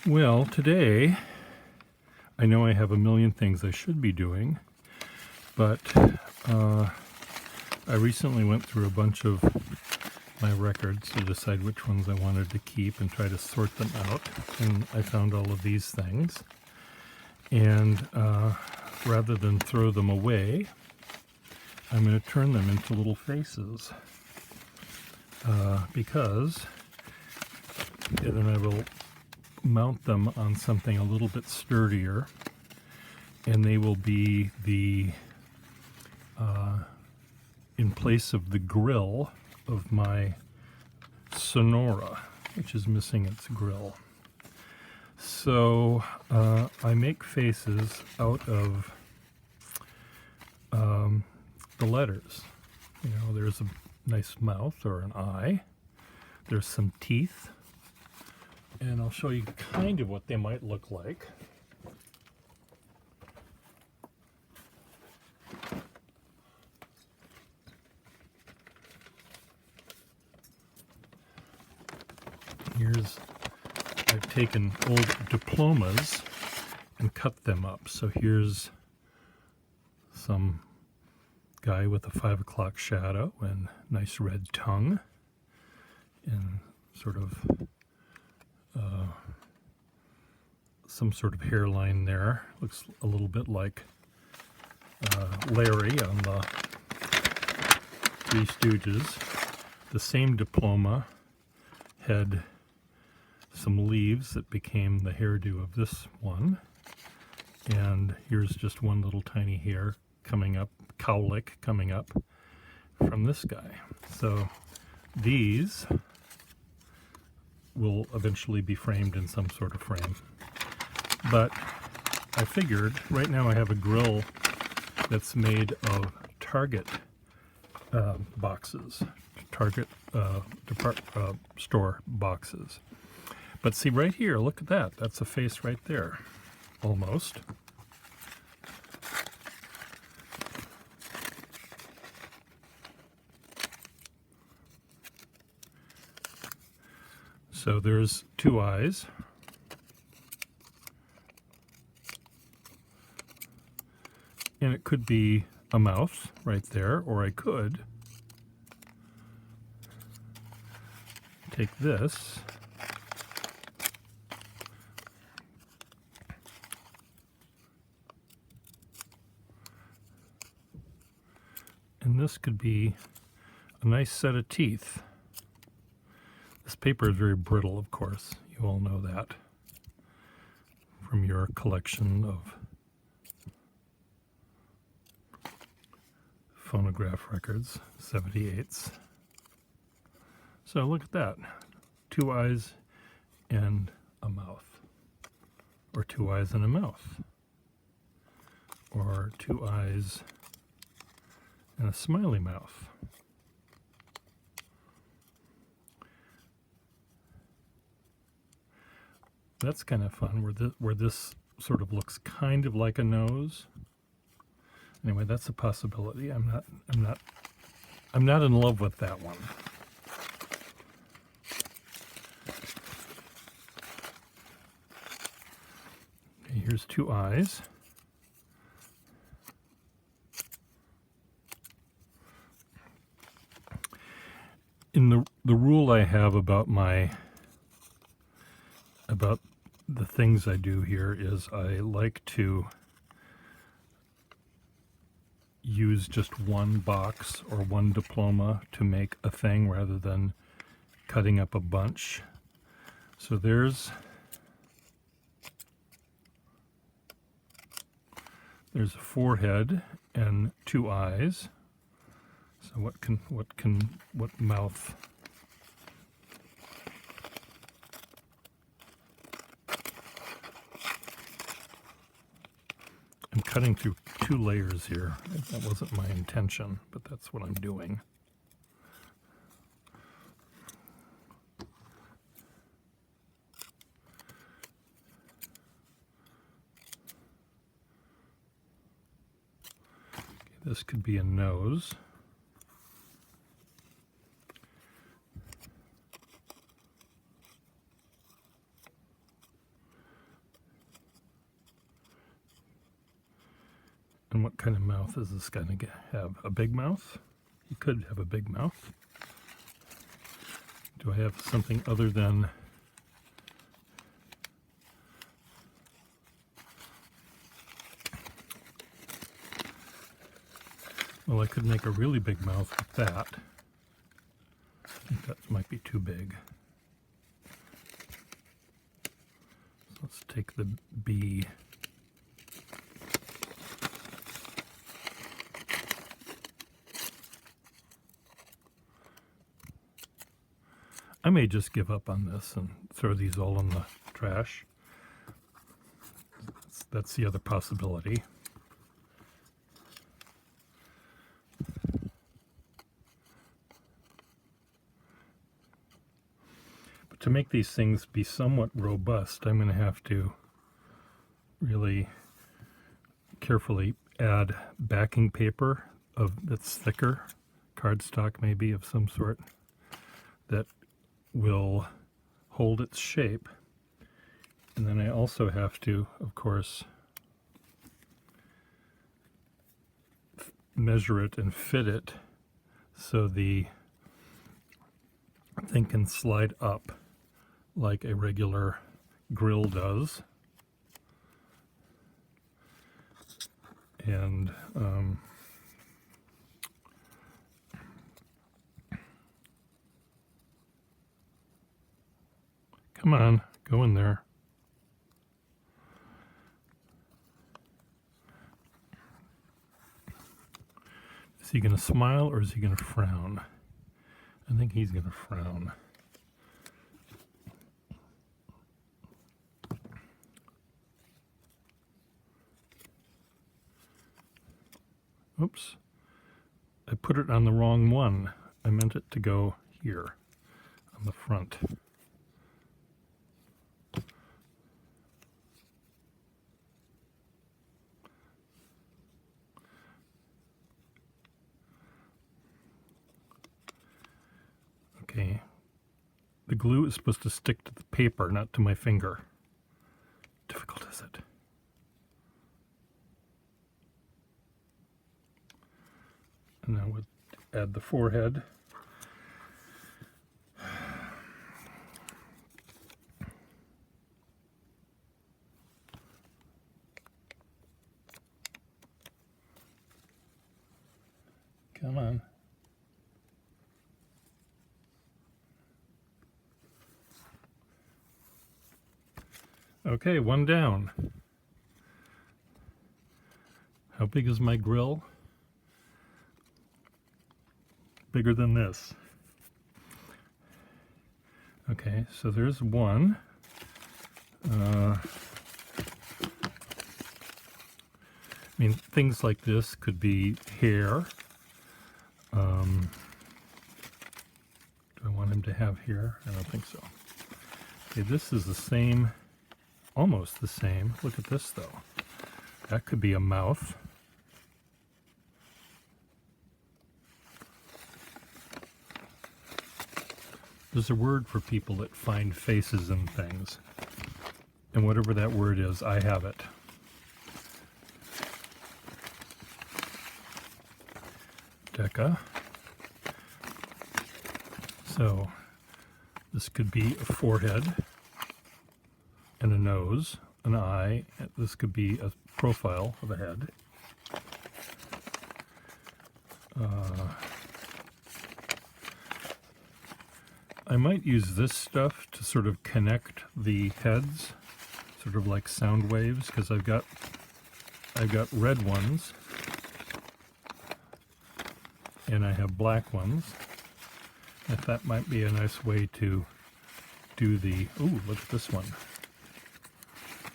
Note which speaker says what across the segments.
Speaker 1: Well, today, I know I have a million things I should be doing, but I recently went through a bunch of my records to decide which ones I wanted to keep and try to sort them out, and I found all of these things. And rather than throw them away, I'm going to turn them into little faces because then I will mount them on something a little bit sturdier, and they will be the in place of the grill of my Sonora, which is missing its grill. So I make faces out of the letters. You know, there's a nice mouth or an eye. There's some teeth. And I'll show you kind of what they might look like. I've taken old diplomas and cut them up. So here's some guy with a 5 o'clock shadow and nice red tongue and sort of some sort of hairline there. Looks a little bit like Larry on the Three Stooges. The same diploma had some leaves that became the hairdo of this one. And here's just one little tiny hair coming up, cowlick coming up from this guy. So these will eventually be framed in some sort of frame. But I figured, right now I have a grill that's made of Target boxes, Target store boxes. But see right here, look at that. That's a face right there, almost. So there's two eyes. And it could be a mouth right there, or I could take this and this could be a nice set of teeth. This paper is very brittle, of course. You all know that from your collection of phonograph records, 78s. So look at that. Two eyes and a mouth. Or two eyes and a mouth. Or two eyes and a smiley mouth. That's kind of fun, where this sort of looks kind of like a nose. Anyway, that's a possibility. I'm not in love with that one. Okay, here's two eyes. In the rule I have about the things I do here is I like to use just one box or one diploma to make a thing rather than cutting up a bunch. So there's a forehead and two eyes. So what mouth? I'm cutting through two layers here. That wasn't my intention, but that's what I'm doing. Okay, this could be a nose. And what kind of mouth is this going to have? A big mouth? He could have a big mouth. Do I have something other than... Well, I could make a really big mouth with that. I think that might be too big. So let's take the B. I may just give up on this and throw these all in the trash. That's the other possibility. But to make these things be somewhat robust, I'm going to have to really carefully add backing paper that's thicker, cardstock maybe of some sort, that will hold its shape. And then I also have to, of course, measure it and fit it so the thing can slide up like a regular grill does. And come on, go in there. Is he going to smile or is he going to frown? I think he's going to frown. Oops. I put it on the wrong one. I meant it to go here on the front. Okay, the glue is supposed to stick to the paper, not to my finger. Difficult, is it? And now we'll add the forehead. Come on. Okay, one down. How big is my grill? Bigger than this. Okay, so there's one. I mean, things like this could be hair. Do I want him to have hair? I don't think so. Okay, this is the same. Almost the same. Look at this, though. That could be a mouth. There's a word for people that find faces in things. And whatever that word is, I have it. Deca. So, this could be a forehead. And a nose, an eye. This could be a profile of a head. I might use this stuff to sort of connect the heads, sort of like sound waves, because I've got red ones and I have black ones. If that might be a nice way to do the, ooh, look at this one.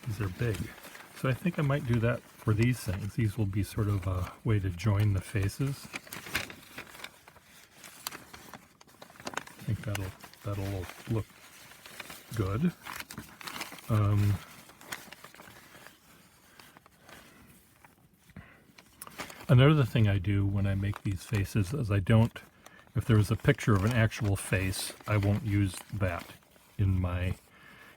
Speaker 1: These are big. So I think I might do that for these things. These will be sort of a way to join the faces. I think that'll look good. Another thing I do when I make these faces is I don't, if there's a picture of an actual face, I won't use that in my,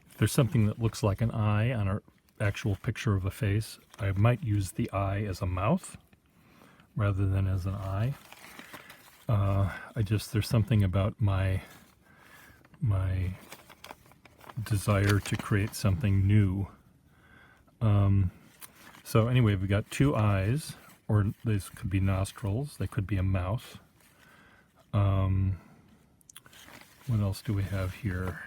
Speaker 1: if there's something that looks like an eye on actual picture of a face. I might use the eye as a mouth rather than as an eye. There's something about my desire to create something new. So anyway, we've got two eyes, or these could be nostrils. They could be a mouth. What else do we have here?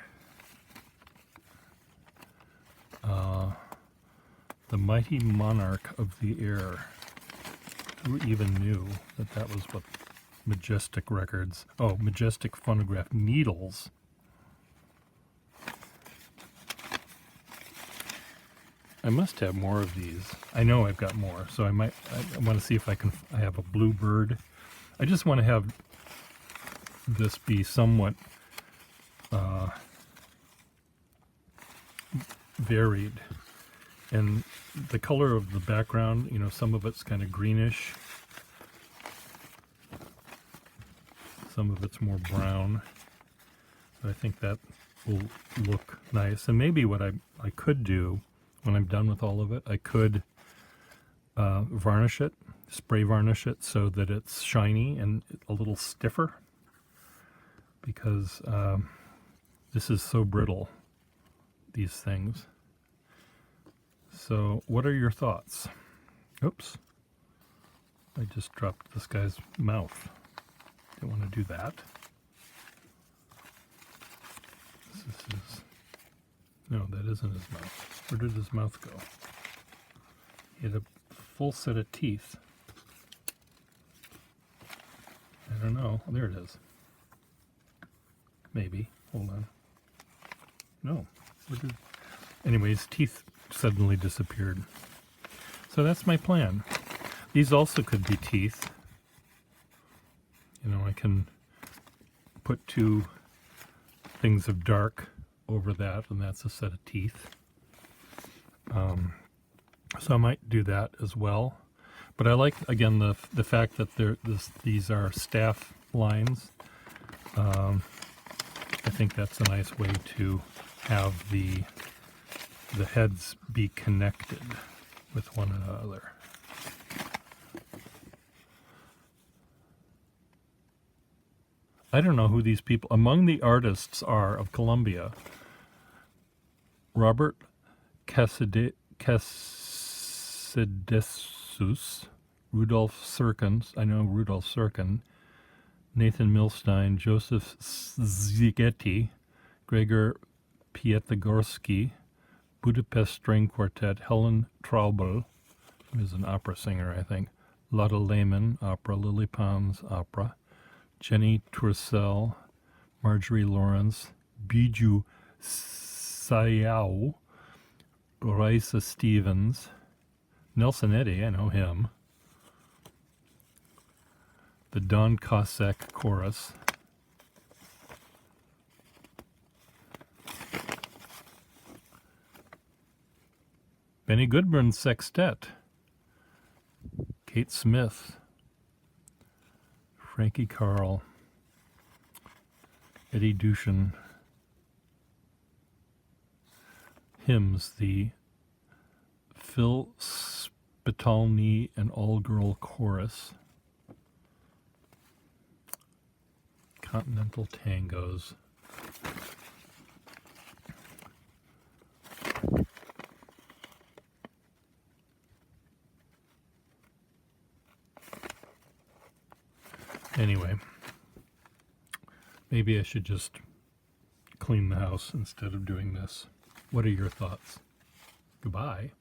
Speaker 1: The mighty monarch of the air. Who even knew that that was what Majestic Records... Oh, Majestic Phonograph Needles. I must have more of these. I know I've got more, so I want to see if I have a bluebird. I just want to have this be somewhat varied. And the color of the background, you know, some of it's kind of greenish. Some of it's more brown. But I think that will look nice. And maybe what I could do when I'm done with all of it, I could varnish it, spray varnish it so that it's shiny and a little stiffer, because this is so brittle, these things. So what are your thoughts? Oops, I just dropped this guy's mouth. Didn't want to do that. This is... No, that isn't his mouth. Where did his mouth go? He had a full set of teeth. I don't know. Oh, there it is. Maybe. Hold on. No. Anyway, his teeth suddenly disappeared. So that's my plan. These also could be teeth. You know, I can put two things of dark over that, and that's a set of teeth. So I might do that as well. But I like, again, the fact that these are staff lines. I think that's a nice way to have the heads be connected with one another. I don't know who these people among the artists are of Colombia. Robert Casadesus, Rudolf Serkin, I know Rudolf Serkin, Nathan Milstein, Joseph Szigeti, Gregor Piatigorsky, Budapest String Quartet, Helen Traubel, who's an opera singer, I think, Lotta Lehman, opera, Lily Pons, opera, Jenny Trussell, Marjorie Lawrence, Biju Sayao, Raisa Stevens, Nelson Eddy, I know him, the Don Cossack Chorus, Benny Goodburn Sextet, Kate Smith, Frankie Carl, Eddie Dushan, hymns, the Phil Spitalny and all-girl chorus, Continental Tangos, anyway, maybe I should just clean the house instead of doing this. What are your thoughts? Goodbye.